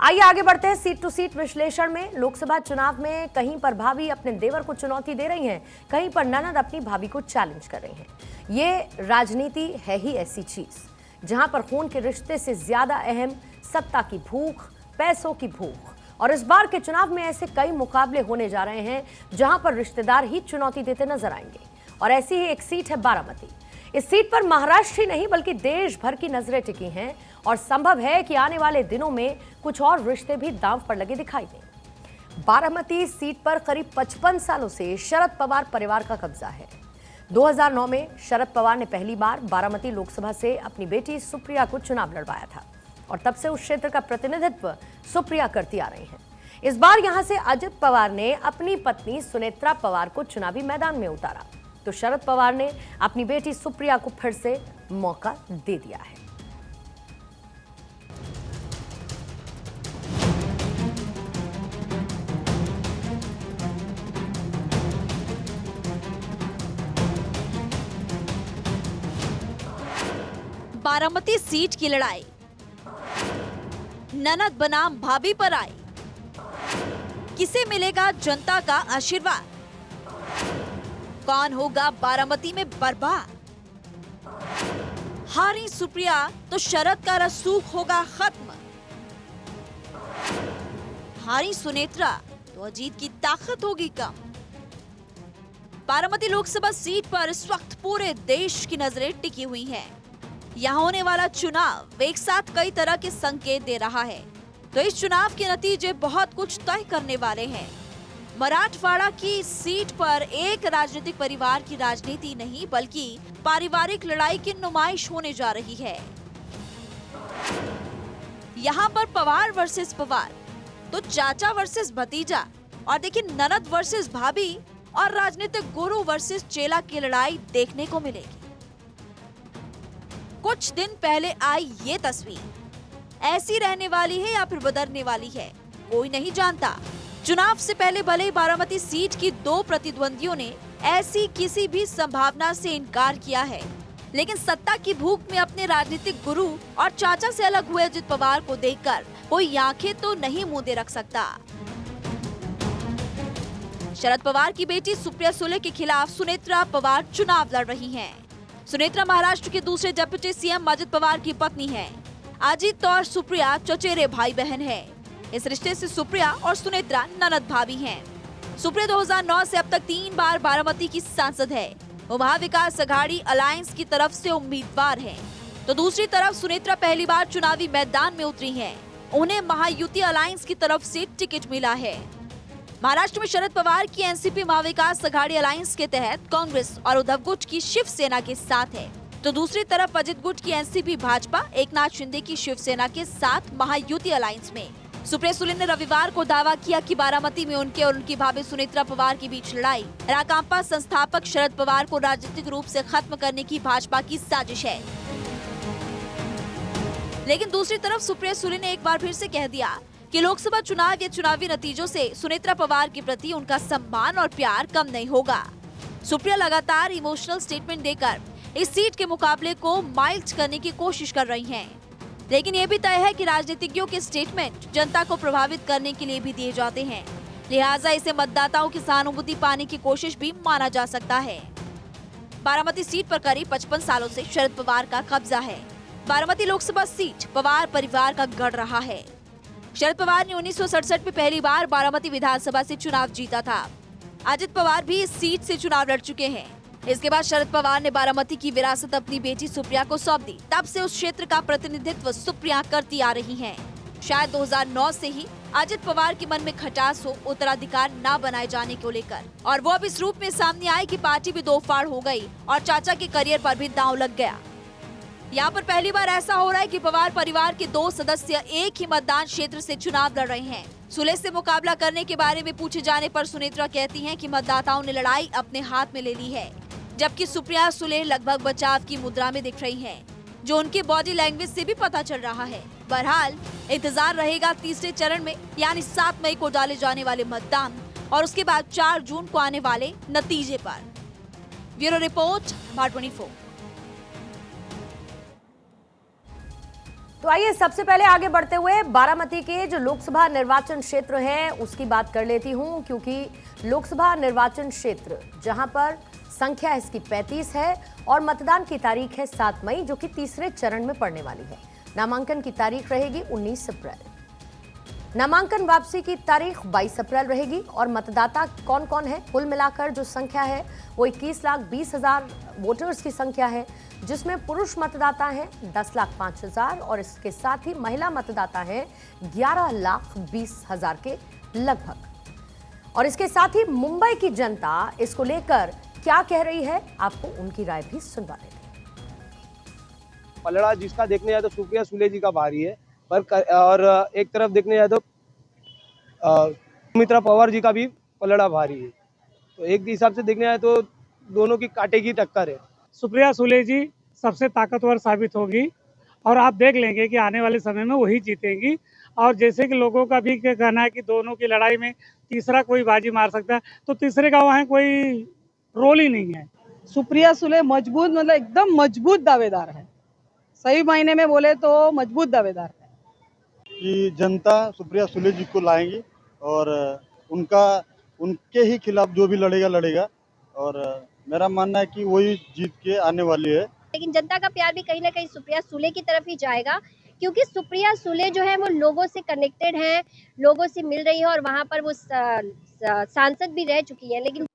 आइए आगे बढ़ते हैं सीट टू सीट विश्लेषण में। लोकसभा चुनाव में कहीं पर भाभी अपने देवर को चुनौती दे रही हैं, कहीं पर ननद अपनी भाभी को चैलेंज कर रही हैं। ये राजनीति है ही ऐसी चीज जहां पर खून के रिश्ते से ज्यादा अहम सत्ता की भूख, पैसों की भूख। और इस बार के चुनाव में ऐसे कई मुकाबले होने जा रहे हैं जहां पर रिश्तेदार ही चुनौती देते नजर आएंगे। और ऐसी ही एक सीट है बारामती। इस सीट पर महाराष्ट्र ही नहीं बल्कि देश भर की नजरें टिकी हैं और संभव है कि आने वाले दिनों में कुछ और रिश्ते भी दांव पर लगे दिखाई दें। बारामती सीट पर करीब 55 सालों से शरद पवार परिवार का कब्जा है। 2009 में शरद पवार ने पहली बार बारामती लोकसभा से अपनी बेटी सुप्रिया को चुनाव लड़वाया था और तब से उस क्षेत्र का प्रतिनिधित्व सुप्रिया करती आ रही हैं। इस बार यहां से अजित पवार ने अपनी पत्नी सुनेत्रा पवार को चुनावी मैदान में उतारा तो शरद पवार ने अपनी बेटी सुप्रिया को फिर से मौका दे दिया है। बारामती सीट की लड़ाई, ननद बनाम भाभी पर आई, किसे मिलेगा जनता का आशीर्वाद, कौन होगा बारामती में बर्बाद, हारी सुप्रिया तो शरद का रसूख होगा खत्म, हारी सुनेत्रा तो अजीत की ताकत होगी कम। बारामती लोकसभा सीट पर इस वक्त पूरे देश की नजरें टिकी हुई हैं। यहाँ होने वाला चुनाव एक साथ कई तरह के संकेत दे रहा है, तो इस चुनाव के नतीजे बहुत कुछ तय करने वाले हैं। मराठवाड़ा की सीट पर एक राजनीतिक परिवार की राजनीति नहीं बल्कि पारिवारिक लड़ाई की नुमाइश होने जा रही है। यहाँ पर पवार वर्सेस पवार, तो चाचा वर्सेस भतीजा, और देखिए ननद वर्सेस भाभी और राजनीतिक गुरु वर्सेस चेला की लड़ाई देखने को मिलेगी। कुछ दिन पहले आई ये तस्वीर ऐसी रहने वाली है या फिर बदलने वाली है, कोई नहीं जानता। चुनाव से पहले भले ही बारामती सीट की दो प्रतिद्वंदियों ने ऐसी किसी भी संभावना से इनकार किया है, लेकिन सत्ता की भूख में अपने राजनीतिक गुरु और चाचा से अलग हुए अजित पवार को देखकर कोई आंखें तो नहीं मूंदे रख सकता। शरद पवार की बेटी सुप्रिया सुले के खिलाफ सुनेत्रा पवार चुनाव लड़ रही हैं। सुनेत्रा महाराष्ट्र के दूसरे डिप्टी सीएम अजित पवार की पत्नी है। अजित और सुप्रिया चचेरे भाई बहन है। इस रिश्ते से सुप्रिया और सुनेत्रा ननद भाभी हैं। सुप्रिया 2009 से अब तक 3 बार बारामती की सांसद है। वो महाविकास अघाड़ी अलायंस की तरफ से उम्मीदवार हैं। तो दूसरी तरफ सुनेत्रा पहली बार चुनावी मैदान में उतरी हैं। उन्हें महायुति अलायंस की तरफ से टिकट मिला है। महाराष्ट्र में शरद पवार की एनसीपी महाविकास अघाड़ी अलायंस के तहत कांग्रेस और उद्धव गुट की शिवसेना के साथ है, तो दूसरी तरफ अजित गुट की एनसीपी भाजपा एकनाथ शिंदे की शिवसेना के साथ महायुति अलायंस में। सुप्रिया सुले ने रविवार को दावा किया कि बारामती में उनके और उनकी भाभी सुनेत्रा पवार के बीच लड़ाई राकांपा संस्थापक शरद पवार को राजनीतिक रूप से खत्म करने की भाजपा की साजिश है। लेकिन दूसरी तरफ सुप्रिया सुले ने एक बार फिर से कह दिया कि लोकसभा चुनाव या चुनावी नतीजों से सुनेत्रा पवार के प्रति उनका सम्मान और प्यार कम नहीं होगा। सुप्रिया लगातार इमोशनल स्टेटमेंट देकर इस सीट के मुकाबले को माइल्ड करने की कोशिश कर रही हैं। लेकिन ये भी तय है कि राजनीतिज्ञों के स्टेटमेंट जनता को प्रभावित करने के लिए भी दिए जाते हैं, लिहाजा इसे मतदाताओं की सहानुभूति पाने की कोशिश भी माना जा सकता है। बारामती सीट पर करीब 55 सालों से शरद पवार का कब्जा है। बारामती लोकसभा सीट पवार परिवार का गढ़ रहा है। शरद पवार ने 1967 में पहली बार बारामती विधानसभा से चुनाव जीता था। अजित पवार भी इस सीट से चुनाव लड़ चुके हैं। इसके बाद शरद पवार ने बारामती की विरासत अपनी बेटी सुप्रिया को सौंप दी। तब से उस क्षेत्र का प्रतिनिधित्व सुप्रिया करती आ रही हैं। शायद 2009 से ही अजित पवार के मन में खटास हो उत्तराधिकार न बनाए जाने को लेकर, और वो अब इस रूप में सामने आए कि पार्टी भी दो फाड़ हो गई और चाचा के करियर पर भी दांव लग गया। यहाँ पर पहली बार ऐसा हो रहा है कि पवार परिवार के 2 सदस्य एक ही मतदान क्षेत्र से चुनाव लड़ रहे हैं। सुले से मुकाबला करने के बारे में पूछे जाने पर सुनेत्रा कहती हैं कि मतदाताओं ने लड़ाई अपने हाथ में ले ली है, जबकि सुप्रिया सुले लगभग बचाव की मुद्रा में दिख रही हैं, जो उनकी बॉडी लैंग्वेज से भी पता चल रहा है। बहरहाल इंतजार रहेगा तीसरे चरण में यानी 7 मई को डाले जाने वाले मतदान और उसके बाद 4 जून को आने वाले नतीजे पर। Bureau report, Bharat 24। तो आइए सबसे पहले आगे बढ़ते हुए बारामती के जो लोकसभा निर्वाचन क्षेत्र है उसकी बात कर लेती हूं, क्योंकि लोकसभा निर्वाचन क्षेत्र जहां पर संख्या इसकी 35 है और मतदान की तारीख है 7 मई, जो कि तीसरे चरण में पड़ने वाली है। नामांकन की तारीख रहेगी 19 अप्रैल। नामांकन वापसी की तारीख 22 अप्रैल रहेगी। और मतदाता कौन कौन है, कुल मिलाकर जो संख्या है वो 21,20,000 वोटर्स की संख्या है, जिसमें पुरुष मतदाता हैं 10,05,000 और इसके साथ ही महिला मतदाता हैं 11,20,000 के लगभग। और इसके साथ ही मुंबई की जनता इसको लेकर क्या कह रही है, आपको उनकी राय भी सुनवा देते हैं। पलड़ा जिसका देखने जाए तो सुप्रिया सुले जी का भारी है, और एक तरफ देखने जाए तो सुमित्रा पवार जी का भी पलड़ा भारी है। तो एक हिसाब से देखने जाए तो दोनों की कांटे की टक्कर है। सुप्रिया सुले जी सबसे ताकतवर साबित होगी और आप देख लेंगे कि आने वाले समय में वही जीतेंगी। और जैसे कि लोगों का भी कहना है कि दोनों की लड़ाई में तीसरा कोई बाजी मार सकता है, तो तीसरे का वहाँ कोई रोल ही नहीं है। सुप्रिया सुले मजबूत, मतलब एकदम मजबूत दावेदार है। सही मायने में बोले तो मजबूत दावेदार है कि जनता सुप्रिया सुले जी को लाएंगी और उनके ही खिलाफ जो भी लड़ेगा। और मेरा मानना है कि वही जीत के आने वाली है। लेकिन जनता का प्यार भी कहीं ना कहीं सुप्रिया सुले की तरफ ही जाएगा, क्योंकि सुप्रिया सुले जो है वो लोगों से कनेक्टेड है, लोगों से मिल रही है और वहाँ पर वो सांसद भी रह चुकी है। लेकिन